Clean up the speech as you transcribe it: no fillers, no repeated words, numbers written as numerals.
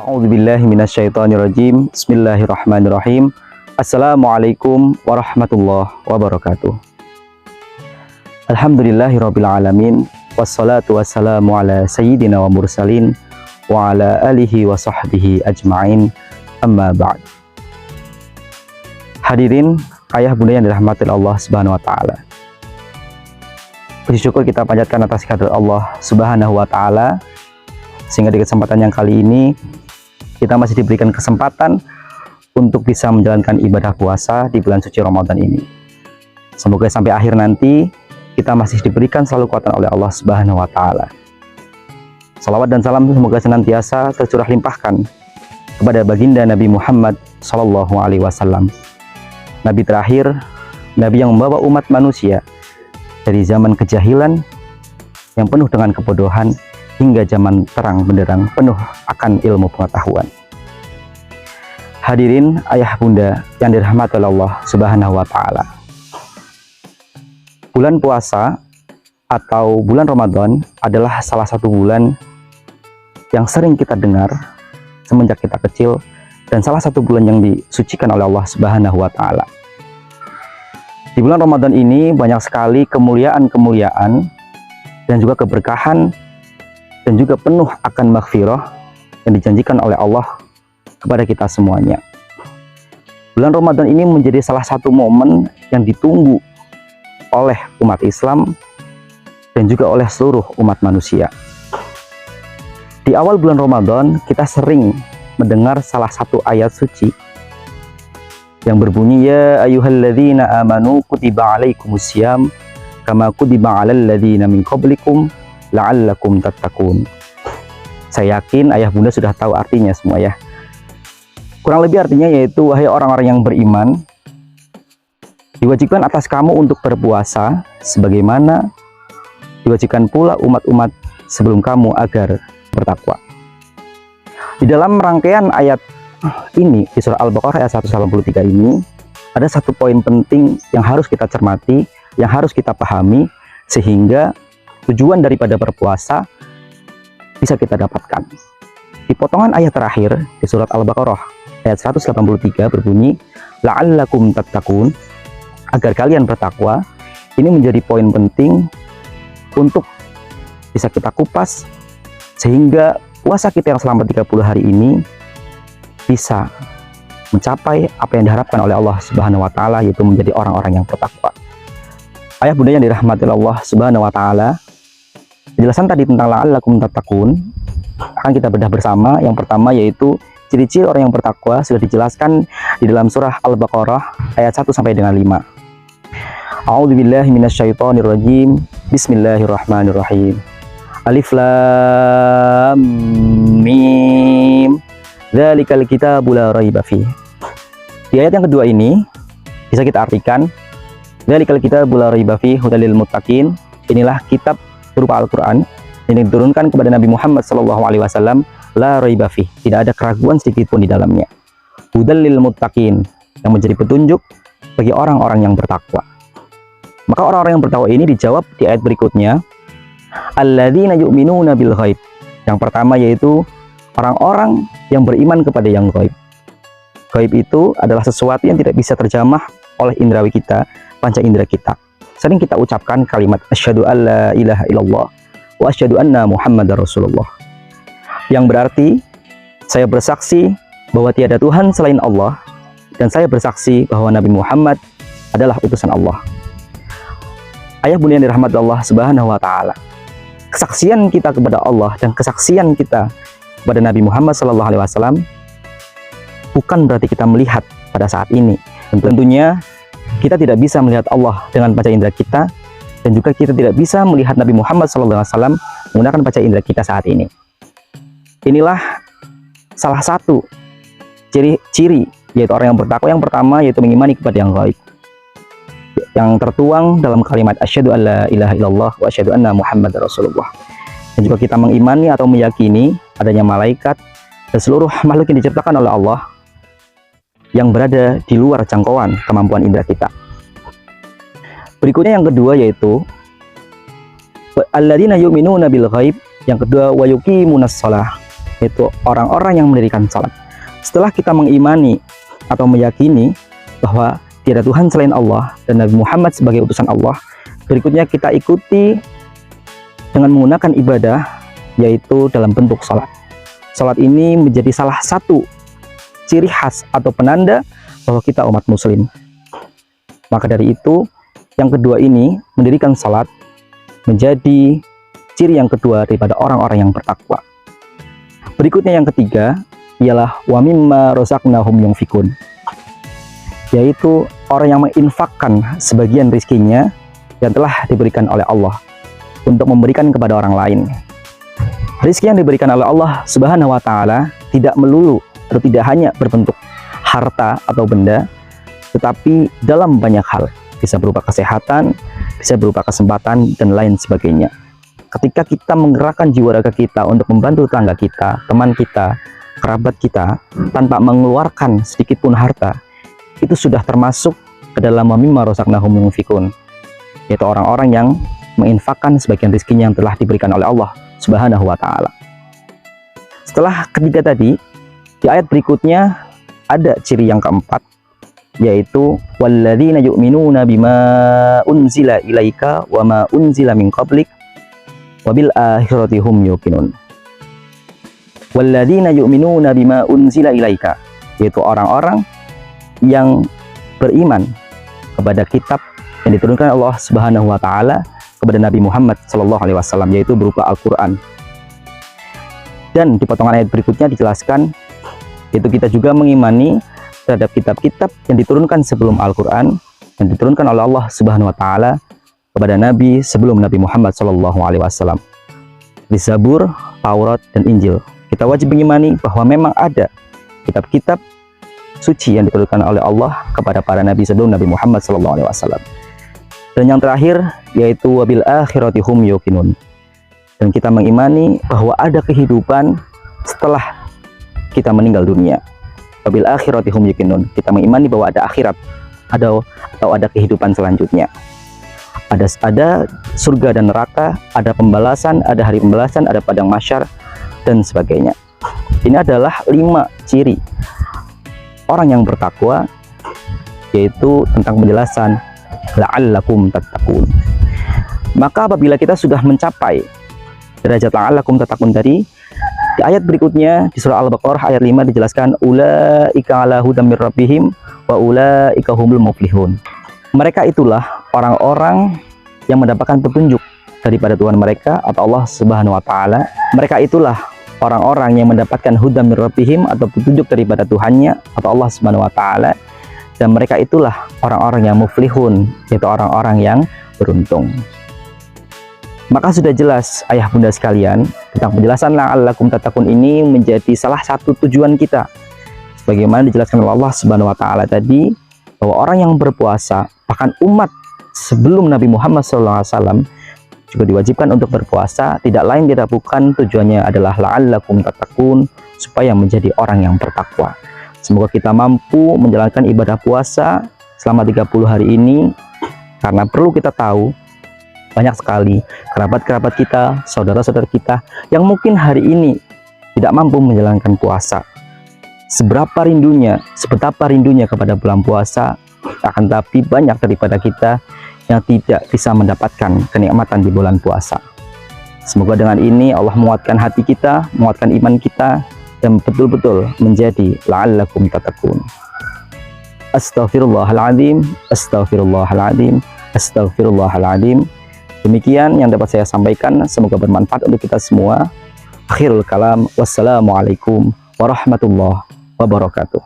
A'udzubillahi minasyaitonirrajim. Bismillahirrahmanirrahim. Assalamualaikum warahmatullahi wabarakatuh. Alhamdulillahirabbil alamin. Wassalatu wassalamu ala sayyidina wa mursalin wa ala alihi wa sahbihi ajma'in. Amma ba'd. Hadirin ayah bunda yang dirahmati Allah Subhanahu wa taala. Puji syukur kita panjatkan atas kehadirat Allah Subhanahu wa taala, sehingga di kesempatan yang kali ini kita masih diberikan kesempatan untuk bisa menjalankan ibadah puasa di bulan suci Ramadan ini. Semoga sampai akhir nanti kita masih diberikan selalu kekuatan oleh Allah Subhanahu wa taala. Salawat dan salam semoga senantiasa tercurah limpahkan kepada baginda Nabi Muhammad sallallahu alaihi wasallam. Nabi terakhir, nabi yang membawa umat manusia dari zaman kejahilan yang penuh dengan kebodohan hingga zaman terang benderang penuh akan ilmu pengetahuan. Hadirin ayah bunda yang dirahmati oleh Allah Subhanahu wa taala. Bulan puasa atau bulan Ramadan adalah salah satu bulan yang sering kita dengar semenjak kita kecil, dan salah satu bulan yang disucikan oleh Allah Subhanahu wa taala. Di bulan Ramadan ini banyak sekali kemuliaan-kemuliaan dan juga keberkahan dan juga penuh akan maghfirah yang dijanjikan oleh Allah kepada kita semuanya. Bulan Ramadan ini menjadi salah satu momen yang ditunggu oleh umat Islam dan juga oleh seluruh umat manusia. Di awal bulan Ramadan kita sering mendengar salah satu ayat suci yang berbunyi, ya ayyuhalladzina amanu kutiba alaikumusiyam kama kutiba alal ladzina min qablikum la'allakum tattaqun. Saya yakin ayah bunda sudah tahu artinya semua ya. Kurang lebih artinya yaitu, wahai orang-orang yang beriman, diwajibkan atas kamu untuk berpuasa sebagaimana diwajibkan pula umat-umat sebelum kamu agar bertakwa. Di dalam rangkaian ayat ini di surah Al-Baqarah ayat 183 ini ada satu poin penting yang harus kita cermati, yang harus kita pahami, sehingga tujuan daripada berpuasa bisa kita dapatkan. Di potongan ayat terakhir di surat Al-Baqarah ayat 183 berbunyi, la'allakum tattaqun, agar kalian bertakwa. Ini menjadi poin penting untuk bisa kita kupas sehingga puasa kita yang selama 30 hari ini bisa mencapai apa yang diharapkan oleh Allah Subhanahu wa taala, yaitu menjadi orang-orang yang bertakwa. Ayah bunda yang dirahmati Allah Subhanahu wa taala, penjelasan tadi tentang la'allakum tattaqun akan kita bedah bersama. Yang pertama yaitu ciri-ciri orang yang bertakwa sudah dijelaskan di dalam surah Al-Baqarah ayat 1 sampai dengan 5. A'udzubillahi minasyaitonirrajim. Bismillahirrahmanirrahim. Alif lam mim. Dzalikal kitabu la raiba fihi. Di ayat yang kedua ini bisa kita artikan, dzalikal kitabu la raiba fihi hudal lil muttaqin. Inilah kitab berupa Al-Quran yang diturunkan kepada Nabi Muhammad SAW, la raiba fihi, tidak ada keraguan sedikit pun di dalamnya. Hudal lil muttaqin, yang menjadi petunjuk bagi orang-orang yang bertakwa. Maka orang-orang yang bertakwa ini dijawab di ayat berikutnya, alladzina yu'minuna bil ghaib. Yang pertama yaitu orang-orang yang beriman kepada yang ghaib. Ghaib itu adalah sesuatu yang tidak bisa terjamah oleh indrawi kita, panca indera kita. Sering kita ucapkan kalimat asyhadu alla ilaha illallah wa asyhadu anna muhammadar rasulullah, yang berarti saya bersaksi bahwa tiada Tuhan selain Allah, dan saya bersaksi bahwa Nabi Muhammad adalah utusan Allah. Ayah bunda yang dirahmati Allah Subhanahu wa taala, kesaksian kita kepada Allah dan kesaksian kita kepada Nabi Muhammad SAW bukan berarti kita melihat pada saat ini. Dan tentunya kita tidak bisa melihat Allah dengan panca indera kita, dan juga kita tidak bisa melihat Nabi Muhammad SAW menggunakan panca indera kita saat ini. Inilah salah satu ciri yaitu orang yang bertakwa. Yang pertama yaitu mengimani kepada yang gaib, yang tertuang dalam kalimat asyhadu alla ilaha illallah wa asyhadu anna muhammadar rasulullah. Dan juga kita mengimani atau meyakini adanya malaikat dan seluruh makhluk yang diciptakan oleh Allah yang berada di luar jangkauan kemampuan indera kita. Berikutnya yang kedua yaitu alladzina yu'minuna bil ghaib. Yang kedua wa yuqimunas shalah, yaitu orang-orang yang mendirikan salat. Setelah kita mengimani atau meyakini bahwa tiada Tuhan selain Allah dan Nabi Muhammad sebagai utusan Allah, berikutnya kita ikuti dengan menggunakan ibadah, yaitu dalam bentuk salat. Salat ini menjadi salah satu ciri khas atau penanda bahwa kita umat muslim. Maka dari itu, yang kedua ini, mendirikan salat menjadi ciri yang kedua daripada orang-orang yang bertakwa. Berikutnya yang ketiga ialah wa mimma razaqnahum yunfikun, yaitu orang yang menginfakkan sebagian rizkinya yang telah diberikan oleh Allah untuk memberikan kepada orang lain. Rizki yang diberikan oleh Allah Subhanahu wa Ta'ala tidak melulu atau tidak hanya berbentuk harta atau benda, tetapi dalam banyak hal, bisa berupa kesehatan, bisa berupa kesempatan, dan lain sebagainya. Ketika kita menggerakkan jiwa raga kita untuk membantu tetangga kita, teman kita, kerabat kita, tanpa mengeluarkan sedikit pun harta, itu sudah termasuk ke dalam mimma razaqnahum yunfikun, yaitu orang-orang yang menginfakkan sebagian rezekinya yang telah diberikan oleh Allah Subhanahu wa Ta'ala. Setelah ketiga tadi, di ayat berikutnya ada ciri yang keempat, yaitu walladzina yu'minuna bima unzila ilaika wa ma unzila min qablik wabil akhirati hum yuqinun. Walladzina yu'minuna bima unzila ilaika, yaitu orang-orang yang beriman kepada kitab yang diturunkan Allah Subhanahu wa Ta'ala kepada Nabi Muhammad Sallallahu Alaihi Wasallam, yaitu berupa Al-Quran. Dan di potongan ayat berikutnya dijelaskan, yaitu kita juga mengimani terhadap kitab-kitab yang diturunkan sebelum Al-Quran, yang diturunkan oleh Allah Subhanahu wa Ta'ala kepada Nabi sebelum Nabi Muhammad Sallallahu Alaihi Wasallam, di Zabur, Taurat, dan Injil. Kita wajib mengimani bahwa memang ada kitab-kitab suci yang diturunkan oleh Allah kepada para nabi sebelum Nabi Muhammad Sallallahu Alaihi Wasallam. Dan yang terakhir yaitu wabil akhirati hum yuqinun, dan kita mengimani bahwa ada kehidupan setelah kita meninggal dunia. Wabil akhirati hum yuqinun, kita mengimani bahwa ada akhirat, atau ada kehidupan selanjutnya. Ada surga dan neraka, ada pembalasan, ada hari pembalasan, ada padang mahsyar, dan sebagainya. Ini adalah 5 ciri orang yang bertakwa, yaitu tentang penjelasan la'allakum tattaqun. Maka apabila kita sudah mencapai derajat la'allakum tattaqun tadi, di ayat berikutnya di surah Al-Baqarah ayat 5 dijelaskan ulaika ala hudam mir rabbihim wa ulaika humul muflihun. Mereka itulah orang-orang yang mendapatkan petunjuk daripada Tuhan mereka atau Allah Subhanahu wa Ta'ala. Mereka itulah orang-orang yang mendapatkan hudam mir rabbihim atau petunjuk daripada Tuhannya atau Allah Subhanahu wa Ta'ala. Dan mereka itulah orang-orang yang muflihun, yaitu orang-orang yang beruntung. Maka sudah jelas ayah bunda sekalian, tentang penjelasan la'allakum tattaqun ini menjadi salah satu tujuan kita. Sebagaimana dijelaskan oleh Allah Subhanahu wa Ta'ala tadi, bahwa orang yang berpuasa, bahkan umat sebelum Nabi Muhammad SAW juga diwajibkan untuk berpuasa, tidak lain tidak bukan tujuannya adalah la'allakum tattaqun, supaya menjadi orang yang bertakwa. Semoga kita mampu menjalankan ibadah puasa selama 30 hari ini, karena perlu kita tahu banyak sekali kerabat-kerabat kita, saudara-saudara kita yang mungkin hari ini tidak mampu menjalankan puasa. Seberapa rindunya, sebetapa rindunya kepada bulan puasa, akan tapi banyak daripada kita yang tidak bisa mendapatkan kenikmatan di bulan puasa. Semoga dengan ini Allah menguatkan hati kita, menguatkan iman kita, dan betul-betul menjadi la'allakum tattaqun. Astaghfirullahaladzim, astaghfirullahaladzim, astaghfirullahaladzim. Demikian yang dapat saya sampaikan, semoga bermanfaat untuk kita semua. Akhirul kalam, wassalamualaikum warahmatullahi wabarakatuh.